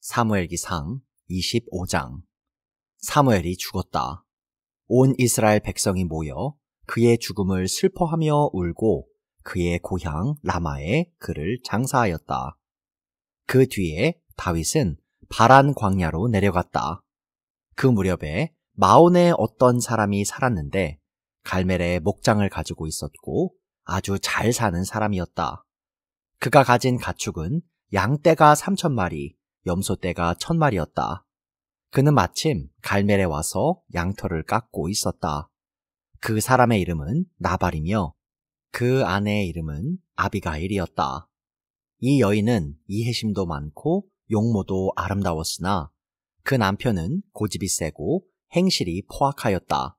사무엘기상 25장. 사무엘이 죽었다. 온 이스라엘 백성이 모여 그의 죽음을 슬퍼하며 울고 그의 고향 라마에 그를 장사하였다. 그 뒤에 다윗은 바란 광야로 내려갔다. 그 무렵에 마온에 어떤 사람이 살았는데 갈멜의 목장을 가지고 있었고 아주 잘 사는 사람이었다. 그가 가진 가축은 양떼가 3,000마리, 염소떼가 1,000마리였다. 그는 마침 갈멜에 와서 양털을 깎고 있었다. 그 사람의 이름은 나발이며 그 아내의 이름은 아비가일이었다. 이 여인은 이해심도 많고 용모도 아름다웠으나 그 남편은 고집이 세고 행실이 포악하였다.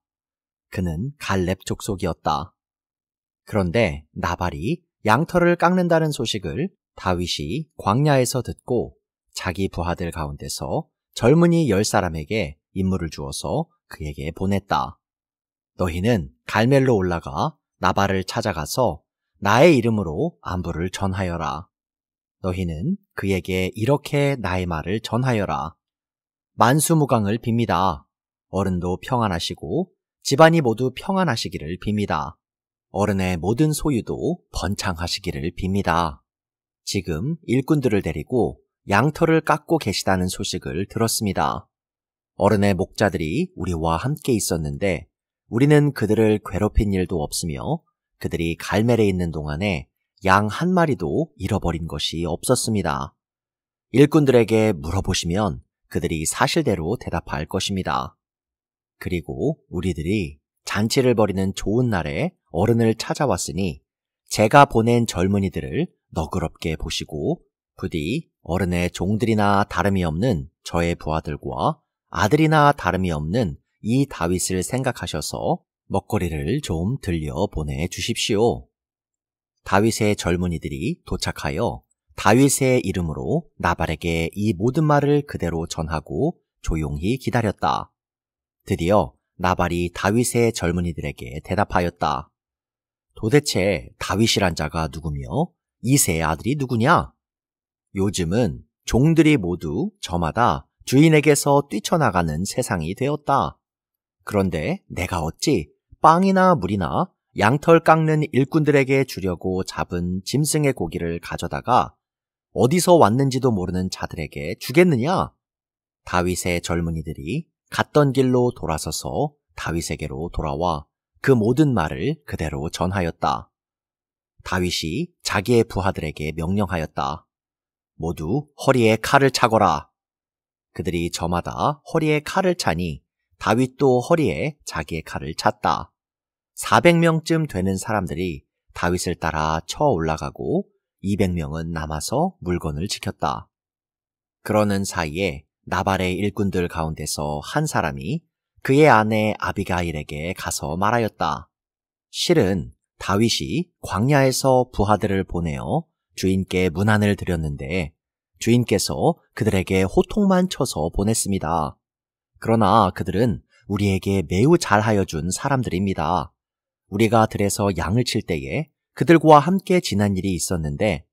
그는 갈렙 족속이었다. 그런데 나발이 양털을 깎는다는 소식을 다윗이 광야에서 듣고 자기 부하들 가운데서 젊은이 10사람에게 임무를 주어서 그에게 보냈다. 너희는 갈멜로 올라가 나발을 찾아가서 나의 이름으로 안부를 전하여라. 너희는 그에게 이렇게 나의 말을 전하여라. 만수무강을 빕니다. 어른도 평안하시고 집안이 모두 평안하시기를 빕니다. 어른의 모든 소유도 번창하시기를 빕니다. 지금 일꾼들을 데리고 양털을 깎고 계시다는 소식을 들었습니다. 어른의 목자들이 우리와 함께 있었는데 우리는 그들을 괴롭힌 일도 없으며 그들이 갈멜에 있는 동안에 양 한 마리도 잃어버린 것이 없었습니다. 일꾼들에게 물어보시면 그들이 사실대로 대답할 것입니다. 그리고 우리들이 잔치를 벌이는 좋은 날에 어른을 찾아왔으니 제가 보낸 젊은이들을 너그럽게 보시고 부디 어른의 종들이나 다름이 없는 저의 부하들과 아들이나 다름이 없는 이 다윗을 생각하셔서 먹거리를 좀 들려 보내주십시오. 다윗의 젊은이들이 도착하여 다윗의 이름으로 나발에게 이 모든 말을 그대로 전하고 조용히 기다렸다. 드디어 나발이 다윗의 젊은이들에게 대답하였다. 도대체 다윗이란 자가 누구며 이새의 아들이 누구냐? 요즘은 종들이 모두 저마다 주인에게서 뛰쳐나가는 세상이 되었다. 그런데 내가 어찌 빵이나 물이나 양털 깎는 일꾼들에게 주려고 잡은 짐승의 고기를 가져다가 어디서 왔는지도 모르는 자들에게 주겠느냐? 다윗의 젊은이들이 갔던 길로 돌아서서 다윗에게로 돌아와 그 모든 말을 그대로 전하였다. 다윗이 자기의 부하들에게 명령하였다. 모두 허리에 칼을 차거라. 그들이 저마다 허리에 칼을 차니 다윗도 허리에 자기의 칼을 찼다. 400명쯤 되는 사람들이 다윗을 따라 쳐 올라가고 200명은 남아서 물건을 지켰다. 그러는 사이에 나발의 일꾼들 가운데서 한 사람이 그의 아내 아비가일에게 가서 말하였다. 실은 다윗이 광야에서 부하들을 보내어 주인께 문안을 드렸는데 주인께서 그들에게 호통만 쳐서 보냈습니다. 그러나 그들은 우리에게 매우 잘하여 준 사람들입니다. 우리가 들에서 양을 칠 때에 그들과 함께 지난 일이 있었는데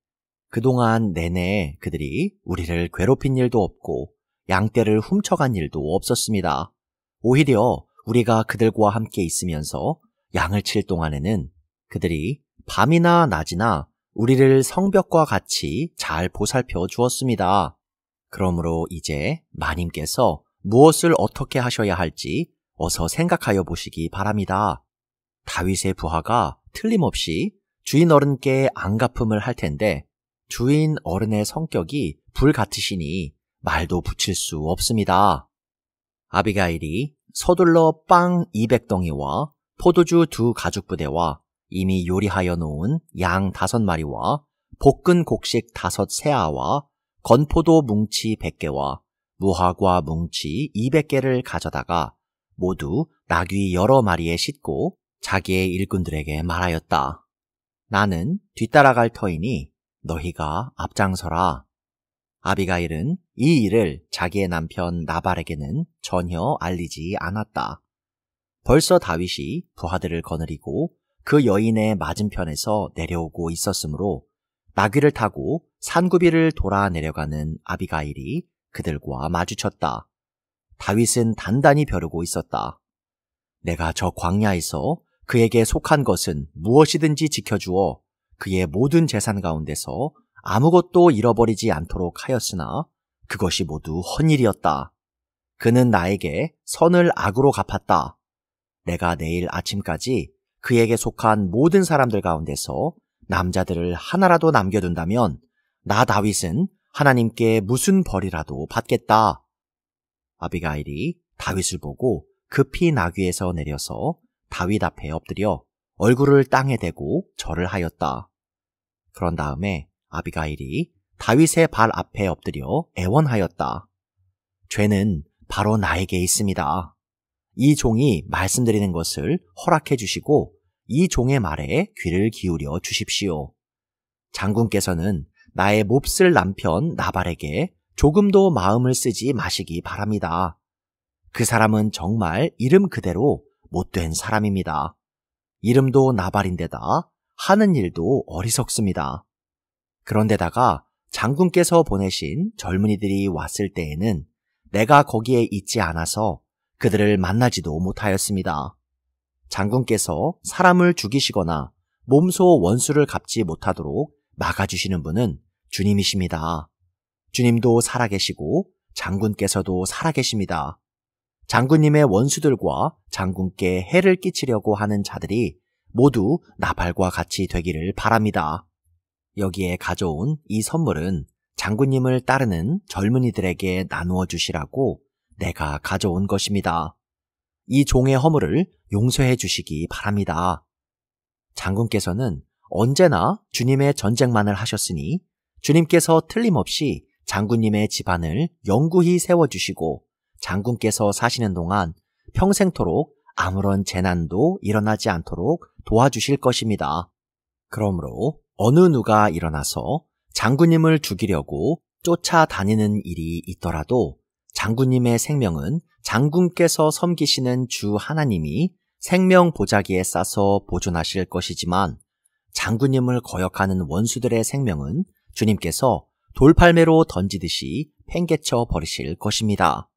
그동안 내내 그들이 우리를 괴롭힌 일도 없고 양떼를 훔쳐간 일도 없었습니다. 오히려 우리가 그들과 함께 있으면서 양을 칠 동안에는 그들이 밤이나 낮이나 우리를 성벽과 같이 잘 보살펴 주었습니다. 그러므로 이제 마님께서 무엇을 어떻게 하셔야 할지 어서 생각하여 보시기 바랍니다. 다윗의 부하가 틀림없이 주인 어른께 안갚음을 할 텐데 주인 어른의 성격이 불같으시니 말도 붙일 수 없습니다. 아비가일이 서둘러 빵 200덩이와 포도주 2가죽부대와 이미 요리하여 놓은 양 5마리와 볶은 곡식 5 세아와 건포도 뭉치 100개와 무화과 뭉치 200개를 가져다가 모두 나귀 여러 마리에 싣고 자기의 일꾼들에게 말하였다. 나는 뒤따라갈 터이니 너희가 앞장서라. 아비가일은 이 일을 자기의 남편 나발에게는 전혀 알리지 않았다. 벌써 다윗이 부하들을 거느리고 그 여인의 맞은편에서 내려오고 있었으므로 나귀를 타고 산구비를 돌아 내려가는 아비가일이 그들과 마주쳤다. 다윗은 단단히 벼르고 있었다. 내가 저 광야에서 그에게 속한 것은 무엇이든지 지켜주어 그의 모든 재산 가운데서 아무것도 잃어버리지 않도록 하였으나 그것이 모두 헛일이었다. 그는 나에게 선을 악으로 갚았다. 내가 내일 아침까지 그에게 속한 모든 사람들 가운데서 남자들을 하나라도 남겨둔다면 나 다윗은 하나님께 무슨 벌이라도 받겠다. 아비가일이 다윗을 보고 급히 나귀에서 내려서 다윗 앞에 엎드려 얼굴을 땅에 대고 절을 하였다. 그런 다음에 아비가일이 다윗의 발 앞에 엎드려 애원하였다. 죄는 바로 나에게 있습니다. 이 종이 말씀드리는 것을 허락해 주시고 이 종의 말에 귀를 기울여 주십시오. 장군께서는 나의 몹쓸 남편 나발에게 조금도 마음을 쓰지 마시기 바랍니다. 그 사람은 정말 이름 그대로 못된 사람입니다. 이름도 나발인데다 하는 일도 어리석습니다. 그런데다가 장군께서 보내신 젊은이들이 왔을 때에는 내가 거기에 있지 않아서 그들을 만나지도 못하였습니다. 장군께서 사람을 죽이시거나 몸소 원수를 갚지 못하도록 막아주시는 분은 주님이십니다. 주님도 살아계시고 장군께서도 살아계십니다. 장군님의 원수들과 장군께 해를 끼치려고 하는 자들이 모두 나발과 같이 되기를 바랍니다. 여기에 가져온 이 선물은 장군님을 따르는 젊은이들에게 나누어 주시라고 내가 가져온 것입니다. 이 종의 허물을 용서해 주시기 바랍니다. 장군께서는 언제나 주님의 전쟁만을 하셨으니 주님께서 틀림없이 장군님의 집안을 영구히 세워주시고 장군께서 사시는 동안 평생토록 아무런 재난도 일어나지 않도록 도와주실 것입니다. 그러므로 어느 누가 일어나서 장군님을 죽이려고 쫓아다니는 일이 있더라도 장군님의 생명은 장군께서 섬기시는 주 하나님이 생명 보자기에 싸서 보존하실 것이지만 장군님을 거역하는 원수들의 생명은 주님께서 돌팔매로 던지듯이 팽개쳐 버리실 것입니다.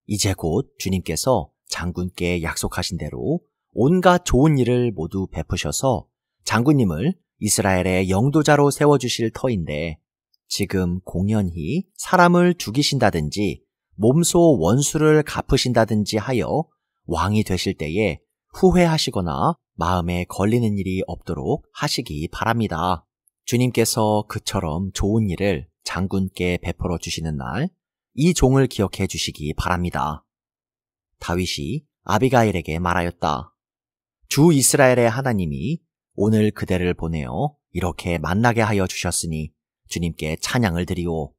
이제 곧 주님께서 장군께 약속하신 대로 온갖 좋은 일을 모두 베푸셔서 장군님을 이스라엘의 영도자로 세워주실 터인데 지금 공연히 사람을 죽이신다든지 몸소 원수를 갚으신다든지 하여 왕이 되실 때에 후회하시거나 마음에 걸리는 일이 없도록 하시기 바랍니다. 주님께서 그처럼 좋은 일을 장군께 베풀어 주시는 날 이 종을 기억해 주시기 바랍니다. 다윗이 아비가일에게 말하였다. 주 이스라엘의 하나님이 오늘 그대를 보내어 이렇게 만나게 하여 주셨으니 주님께 찬양을 드리오.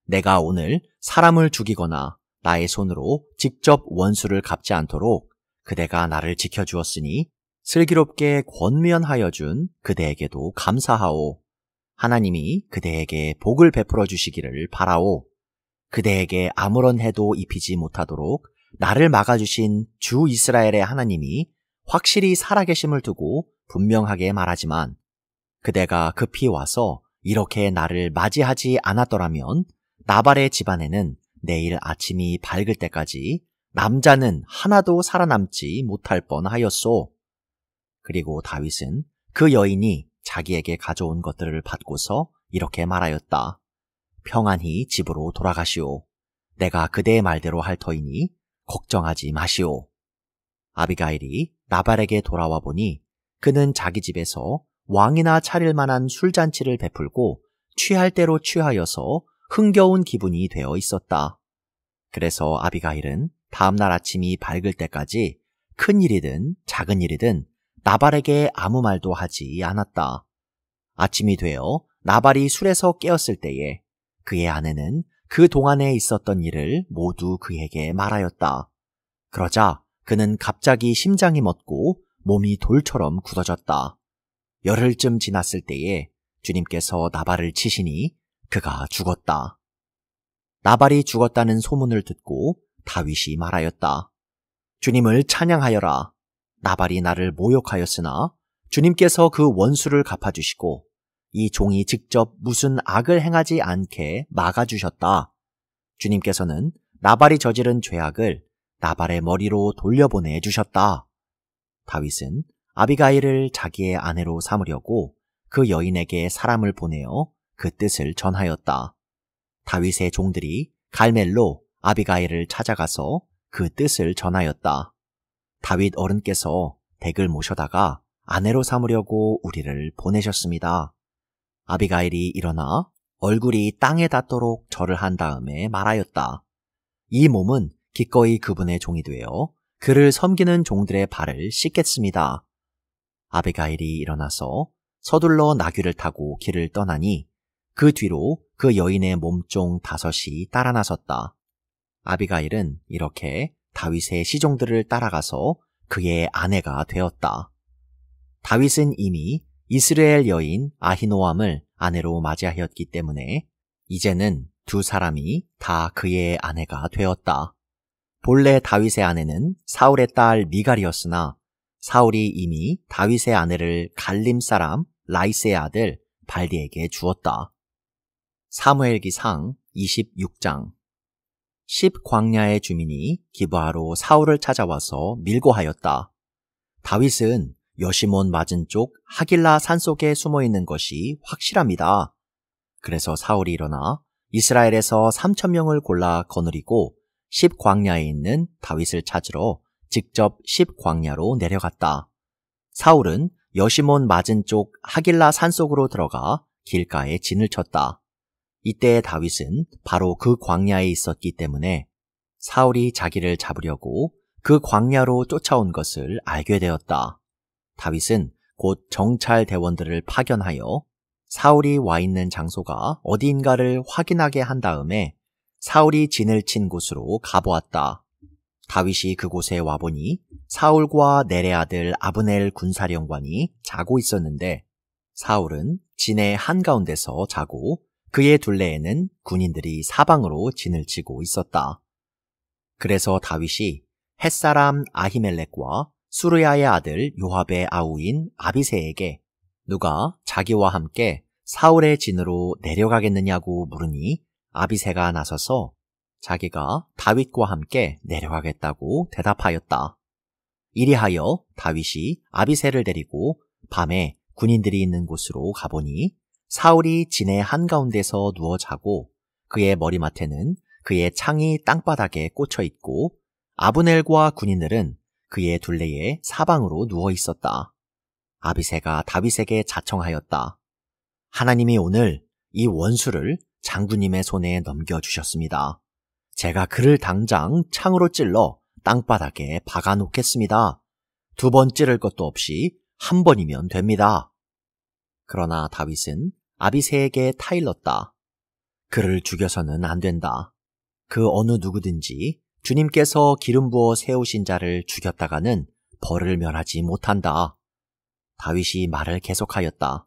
내가 오늘 사람을 죽이거나 나의 손으로 직접 원수를 갚지 않도록 그대가 나를 지켜주었으니 슬기롭게 권면하여 준 그대에게도 감사하오. 하나님이 그대에게 복을 베풀어 주시기를 바라오. 그대에게 아무런 해도 입히지 못하도록 나를 막아주신 주 이스라엘의 하나님이 확실히 살아계심을 두고 분명하게 말하지만 그대가 급히 와서 이렇게 나를 맞이하지 않았더라면 나발의 집안에는 내일 아침이 밝을 때까지 남자는 하나도 살아남지 못할 뻔하였소. 그리고 다윗은 그 여인이 자기에게 가져온 것들을 받고서 이렇게 말하였다. 평안히 집으로 돌아가시오. 내가 그대의 말대로 할 터이니 걱정하지 마시오. 아비가일이 나발에게 돌아와 보니 그는 자기 집에서 왕이나 차릴 만한 술잔치를 베풀고 취할 대로 취하여서 흥겨운 기분이 되어 있었다. 그래서 아비가일은 다음날 아침이 밝을 때까지 큰 일이든 작은 일이든 나발에게 아무 말도 하지 않았다. 아침이 되어 나발이 술에서 깨었을 때에 그의 아내는 그 동안에 있었던 일을 모두 그에게 말하였다. 그러자 그는 갑자기 심장이 멎고 몸이 돌처럼 굳어졌다. 열흘쯤 지났을 때에 주님께서 나발을 치시니 그가 죽었다. 나발이 죽었다는 소문을 듣고 다윗이 말하였다. 주님을 찬양하여라. 나발이 나를 모욕하였으나 주님께서 그 원수를 갚아주시고 이 종이 직접 무슨 악을 행하지 않게 막아주셨다. 주님께서는 나발이 저지른 죄악을 나발의 머리로 돌려보내 주셨다. 다윗은 아비가일을 자기의 아내로 삼으려고 그 여인에게 사람을 보내어 그 뜻을 전하였다. 다윗의 종들이 갈멜로 아비가일을 찾아가서 그 뜻을 전하였다. 다윗 어른께서 댁을 모셔다가 아내로 삼으려고 우리를 보내셨습니다. 아비가일이 일어나 얼굴이 땅에 닿도록 절을 한 다음에 말하였다. 이 몸은 기꺼이 그분의 종이 되어 그를 섬기는 종들의 발을 씻겠습니다. 아비가일이 일어나서 서둘러 나귀를 타고 길을 떠나니 그 뒤로 그 여인의 몸종 5이 따라 나섰다. 아비가일은 이렇게 다윗의 시종들을 따라가서 그의 아내가 되었다. 다윗은 이미 이스라엘 여인 아히노암을 아내로 맞이하였기 때문에 이제는 두 사람이 다 그의 아내가 되었다. 본래 다윗의 아내는 사울의 딸 미갈이었으나 사울이 이미 다윗의 아내를 갈림 사람 라이스의 아들 발디에게 주었다. 사무엘기상 26장. 10 광야의 주민이 기브아로 사울을 찾아와서 밀고 하였다. 다윗은 여시몬 맞은 쪽 하길라 산속에 숨어있는 것이 확실합니다. 그래서 사울이 일어나 이스라엘에서 3,000명을 골라 거느리고 10 광야에 있는 다윗을 찾으러 직접 10 광야로 내려갔다. 사울은 여시몬 맞은 쪽 하길라 산속으로 들어가 길가에 진을 쳤다. 이때 다윗은 바로 그 광야에 있었기 때문에 사울이 자기를 잡으려고 그 광야로 쫓아온 것을 알게 되었다. 다윗은 곧 정찰 대원들을 파견하여 사울이 와 있는 장소가 어디인가를 확인하게 한 다음에 사울이 진을 친 곳으로 가보았다. 다윗이 그곳에 와보니 사울과 넬의 아들 아브넬 군사령관이 자고 있었는데 사울은 진의 한가운데서 자고 그의 둘레에는 군인들이 사방으로 진을 치고 있었다. 그래서 다윗이 햇사람 아히멜렉과 수르야의 아들 요압의 아우인 아비새에게 누가 자기와 함께 사울의 진으로 내려가겠느냐고 물으니 아비새가 나서서 자기가 다윗과 함께 내려가겠다고 대답하였다. 이리하여 다윗이 아비새를 데리고 밤에 군인들이 있는 곳으로 가보니 사울이 진의 한가운데서 누워 자고 그의 머리맡에는 그의 창이 땅바닥에 꽂혀 있고 아브넬과 군인들은 그의 둘레에 사방으로 누워 있었다. 아비새가 다윗에게 자청하였다. 하나님이 오늘 이 원수를 장군님의 손에 넘겨주셨습니다. 제가 그를 당장 창으로 찔러 땅바닥에 박아 놓겠습니다. 2번 찌를 것도 없이 1번이면 됩니다. 그러나 다윗은 아비새에게 타일렀다. 그를 죽여서는 안 된다. 그 어느 누구든지 주님께서 기름 부어 세우신 자를 죽였다가는 벌을 면하지 못한다. 다윗이 말을 계속하였다.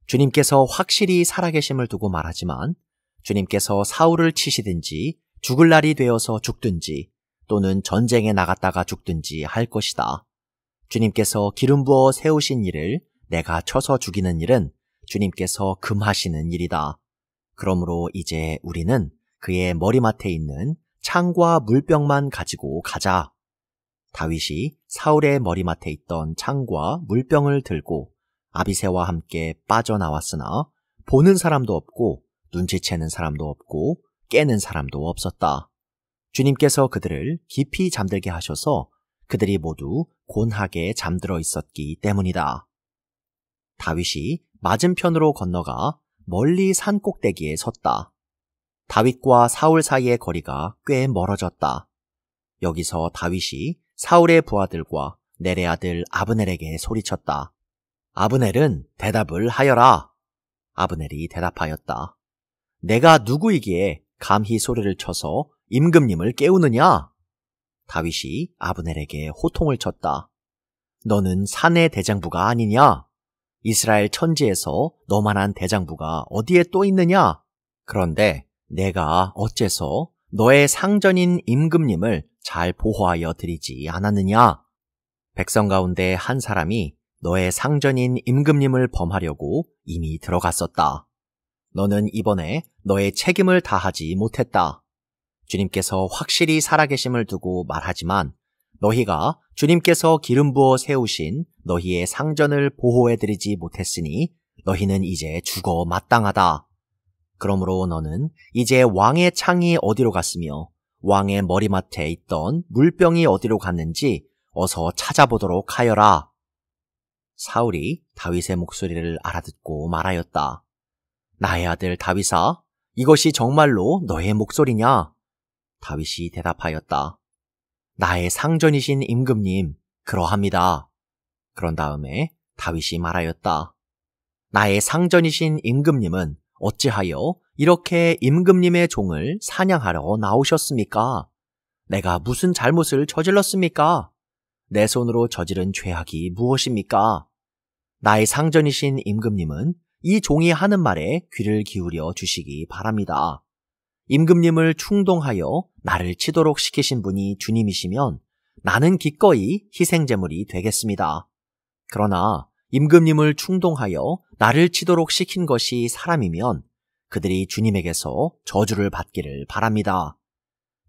주님께서 확실히 살아계심을 두고 말하지만 주님께서 사울을 치시든지 죽을 날이 되어서 죽든지 또는 전쟁에 나갔다가 죽든지 할 것이다. 주님께서 기름 부어 세우신 이를 내가 쳐서 죽이는 일은 주님께서 금하시는 일이다. 그러므로 이제 우리는 그의 머리맡에 있는 창과 물병만 가지고 가자. 다윗이 사울의 머리맡에 있던 창과 물병을 들고 아비새와 함께 빠져나왔으나 보는 사람도 없고 눈치채는 사람도 없고 깨는 사람도 없었다. 주님께서 그들을 깊이 잠들게 하셔서 그들이 모두 곤하게 잠들어 있었기 때문이다. 다윗이 맞은편으로 건너가 멀리 산 꼭대기에 섰다. 다윗과 사울 사이의 거리가 꽤 멀어졌다. 여기서 다윗이 사울의 부하들과 넬의 아들 아브넬에게 소리쳤다. 아브넬은 대답을 하여라. 아브넬이 대답하였다. 내가 누구이기에 감히 소리를 쳐서 임금님을 깨우느냐? 다윗이 아브넬에게 호통을 쳤다. 너는 산의 대장부가 아니냐? 이스라엘 천지에서 너만한 대장부가 어디에 또 있느냐? 그런데 내가 어째서 너의 상전인 임금님을 잘 보호하여 드리지 않았느냐? 백성 가운데 한 사람이 너의 상전인 임금님을 범하려고 이미 들어갔었다. 너는 이번에 너의 책임을 다하지 못했다. 주님께서 확실히 살아계심을 두고 말하지만 너희가 주님께서 기름 부어 세우신 너희의 상전을 보호해드리지 못했으니 너희는 이제 죽어 마땅하다. 그러므로 너는 이제 왕의 창이 어디로 갔으며 왕의 머리맡에 있던 물병이 어디로 갔는지 어서 찾아보도록 하여라. 사울이 다윗의 목소리를 알아듣고 말하였다. 나의 아들 다윗아, 이것이 정말로 너의 목소리냐? 다윗이 대답하였다. 나의 상전이신 임금님, 그러합니다. 그런 다음에 다윗이 말하였다. 나의 상전이신 임금님은 어찌하여 이렇게 임금님의 종을 사냥하러 나오셨습니까? 내가 무슨 잘못을 저질렀습니까? 내 손으로 저지른 죄악이 무엇입니까? 나의 상전이신 임금님은 이 종이 하는 말에 귀를 기울여 주시기 바랍니다. 임금님을 충동하여 나를 치도록 시키신 분이 주님이시면 나는 기꺼이 희생제물이 되겠습니다. 그러나 임금님을 충동하여 나를 치도록 시킨 것이 사람이면 그들이 주님에게서 저주를 받기를 바랍니다.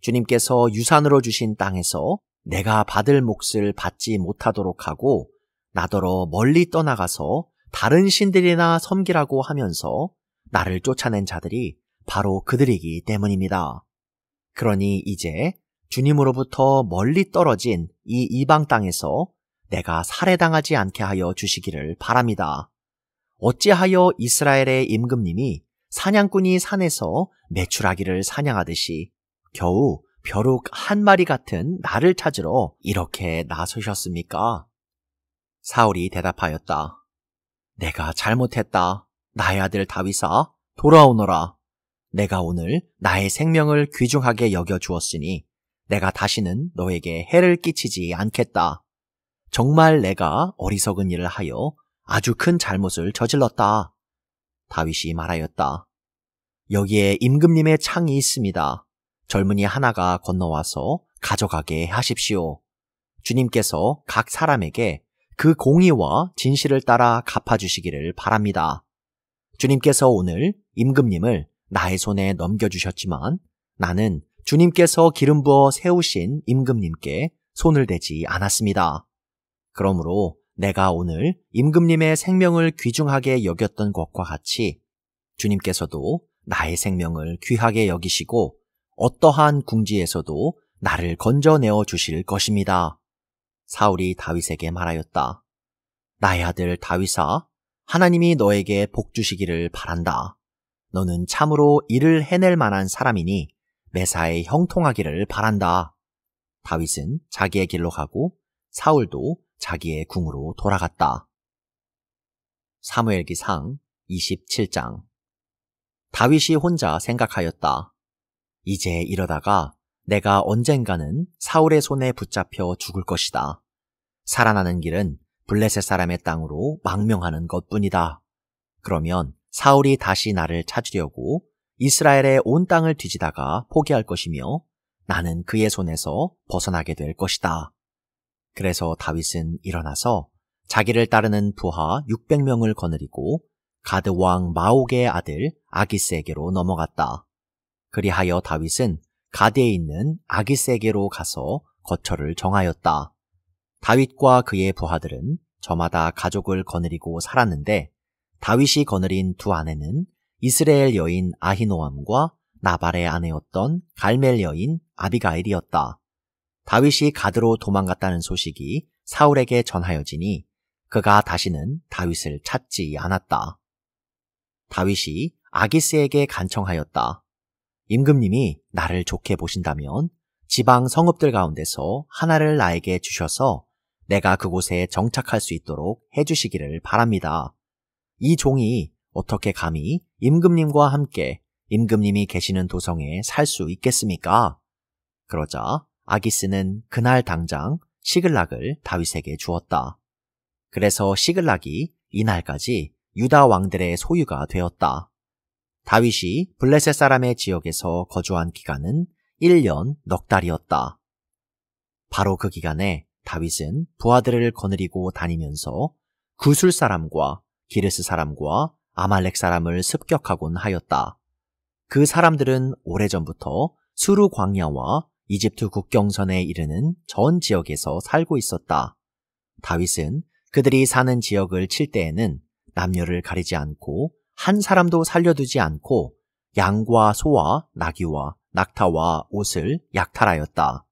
주님께서 유산으로 주신 땅에서 내가 받을 몫을 받지 못하도록 하고 나더러 멀리 떠나가서 다른 신들이나 섬기라고 하면서 나를 쫓아낸 자들이 바로 그들이기 때문입니다. 그러니 이제 주님으로부터 멀리 떨어진 이 이방 땅에서 내가 살해당하지 않게 하여 주시기를 바랍니다. 어찌하여 이스라엘의 임금님이 사냥꾼이 산에서 메추라기를 사냥하듯이 겨우 벼룩 한 마리 같은 나를 찾으러 이렇게 나서셨습니까? 사울이 대답하였다. 내가 잘못했다. 나의 아들 다윗아, 돌아오너라. 내가 오늘 나의 생명을 귀중하게 여겨 주었으니 내가 다시는 너에게 해를 끼치지 않겠다. 정말 내가 어리석은 일을 하여 아주 큰 잘못을 저질렀다. 다윗이 말하였다. 여기에 임금님의 창이 있습니다. 젊은이 하나가 건너와서 가져가게 하십시오. 주님께서 각 사람에게 그 공의와 진실을 따라 갚아주시기를 바랍니다. 주님께서 오늘 임금님을 나의 손에 넘겨주셨지만 나는 주님께서 기름 부어 세우신 임금님께 손을 대지 않았습니다. 그러므로 내가 오늘 임금님의 생명을 귀중하게 여겼던 것과 같이 주님께서도 나의 생명을 귀하게 여기시고 어떠한 궁지에서도 나를 건져내어 주실 것입니다. 사울이 다윗에게 말하였다. 나의 아들 다윗아, 하나님이 너에게 복 주시기를 바란다. 너는 참으로 일을 해낼 만한 사람이니 매사에 형통하기를 바란다. 다윗은 자기의 길로 가고 사울도 자기의 궁으로 돌아갔다. 사무엘기상 27장. 다윗이 혼자 생각하였다. 이제 이러다가 내가 언젠가는 사울의 손에 붙잡혀 죽을 것이다. 살아나는 길은 블레셋 사람의 땅으로 망명하는 것뿐이다. 그러면 사울이 다시 나를 찾으려고 이스라엘의 온 땅을 뒤지다가 포기할 것이며 나는 그의 손에서 벗어나게 될 것이다. 그래서 다윗은 일어나서 자기를 따르는 부하 600명을 거느리고 가드 왕 마옥의 아들 아기스에게로 넘어갔다. 그리하여 다윗은 가드에 있는 아기스에게로 가서 거처를 정하였다. 다윗과 그의 부하들은 저마다 가족을 거느리고 살았는데 다윗이 거느린 두 아내는 이스라엘 여인 아히노암과 나발의 아내였던 갈멜 여인 아비가일이었다. 다윗이 가드로 도망갔다는 소식이 사울에게 전하여지니 그가 다시는 다윗을 찾지 않았다. 다윗이 아기스에게 간청하였다. 임금님이 나를 좋게 보신다면 지방 성읍들 가운데서 하나를 나에게 주셔서 내가 그곳에 정착할 수 있도록 해주시기를 바랍니다. 이 종이 어떻게 감히 임금님과 함께 임금님이 계시는 도성에 살 수 있겠습니까? 그러자 아기스는 그날 당장 시글락을 다윗에게 주었다. 그래서 시글락이 이날까지 유다 왕들의 소유가 되었다. 다윗이 블레셋 사람의 지역에서 거주한 기간은 1년 넉 달이었다. 바로 그 기간에 다윗은 부하들을 거느리고 다니면서 구술 사람과 기르스 사람과 아말렉 사람을 습격하곤 하였다. 그 사람들은 오래전부터 수르 광야와 이집트 국경선에 이르는 전 지역에서 살고 있었다. 다윗은 그들이 사는 지역을 칠 때에는 남녀를 가리지 않고 한 사람도 살려두지 않고 양과 소와 나귀와 낙타와 옷을 약탈하였다.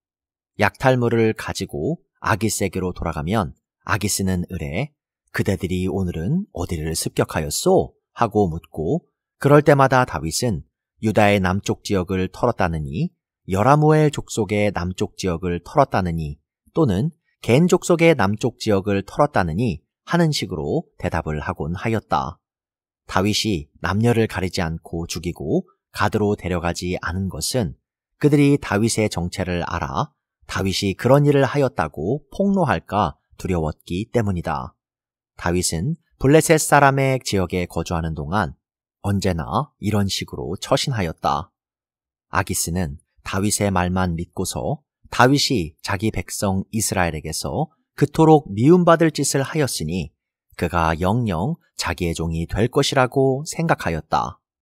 약탈물을 가지고 아기스에게로 돌아가면 아기스는 을에 그대들이 오늘은 어디를 습격하였소? 하고 묻고 그럴 때마다 다윗은 유다의 남쪽 지역을 털었다느니 여라무엘 족속의 남쪽 지역을 털었다느니 또는 겐 족속의 남쪽 지역을 털었다느니 하는 식으로 대답을 하곤 하였다. 다윗이 남녀를 가리지 않고 죽이고 가드로 데려가지 않은 것은 그들이 다윗의 정체를 알아 다윗이 그런 일을 하였다고 폭로할까 두려웠기 때문이다. 다윗은 블레셋 사람의 지역에 거주하는 동안 언제나 이런 식으로 처신하였다. 아기스는 다윗의 말만 믿고서 다윗이 자기 백성 이스라엘에게서 그토록 미움받을 짓을 하였으니 그가 영영 자기의 종이 될 것이라고 생각하였다.